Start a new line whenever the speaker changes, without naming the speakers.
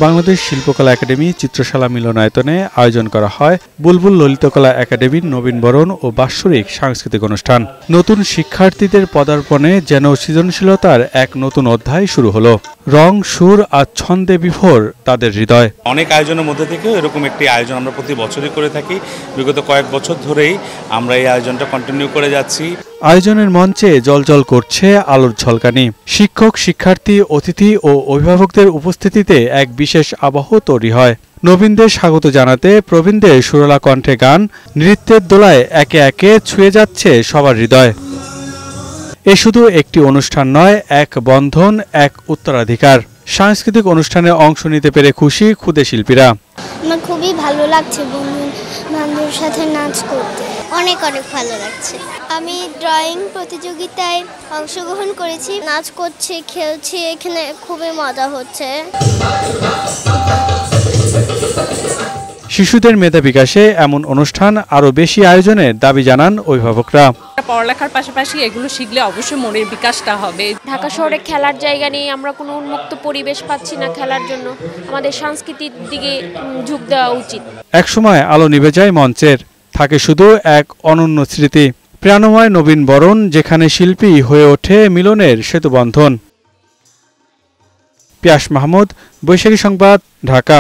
বাংলাদেশ শিল্পকলা একাডেমি চিত্রশালা মিলনায়তনে আয়োজন করা হয় বুলবুল ললিতকলা একাডেমির নবীনবরণ ও বাৎসরিক সাংস্কৃতিক অনুষ্ঠান। নতুন শিক্ষার্থীদের পদার্পণে যেন সৃজনশীলতার এক নতুন অধ্যায় শুরু হলো। রং, সুর আর ছন্দে বিভোর তাদের হৃদয়।
অনেক আয়োজনের মধ্যে থেকেও এরকম একটি আয়োজন আমরা প্রতি বছরই করে থাকি। বিগত কয়েক বছর ধরেই আমরা এই আয়োজনটা কন্টিনিউ করে যাচ্ছি।
আয়োজনের মঞ্চে জ্বলজ্বল করছে আলোর ঝলকানি। শিক্ষক, শিক্ষার্থী, অতিথি ও অভিভাবকদের উপস্থিতিতে এক বিশেষ আবহ তৈরি হয়। নবীনদের স্বাগত জানাতে প্রবীণদের সুরেলা কণ্ঠে গান, নৃত্যের দোলায় একে একে ছুঁয়ে যাচ্ছে সবার হৃদয়। এ শুধু একটি অনুষ্ঠান নয়, এক বন্ধন, এক উত্তরাধিকার। সাংস্কৃতিক অনুষ্ঠানে অংশ নিতে পেরে খুশি ক্ষুদে শিল্পীরা।
আমার খুবই ভালো লাগছে বন্ধুর সাথে নাচ করতে, অনেক ভালো লাগছে। আমি ড্রয়িং প্রতিযোগিতায় অংশগ্রহণ করেছি, নাচ করছি, খেলছি, এখানে খুবই মজা হচ্ছে।
শিশুদের মেধা বিকাশে এমন অনুষ্ঠান আরও বেশি আয়োজনের দাবি জানান অভিভাবকরা।
পড়ালেখার পাশাপাশি এগুলো শিখলে অবশ্যই মনের বিকাশটা হবে।
ঢাকা শহরে খেলার জায়গা নেই, আমরা কোনো উন্মুক্ত পরিবেশ পাচ্ছি না খেলার জন্য। আমাদের সংস্কৃতির দিকে ঝুঁক দেওয়া উচিত।
একসময় আলো নিভে যায় মঞ্চের, থাকে শুধু এক অনন্য স্মৃতি, প্রাণময় নবীনবরণ, যেখানে শিল্পী হয়ে ওঠে মিলনের সেতুবন্ধন। পিয়াস মাহমুদ, বৈশাখী সংবাদ, ঢাকা।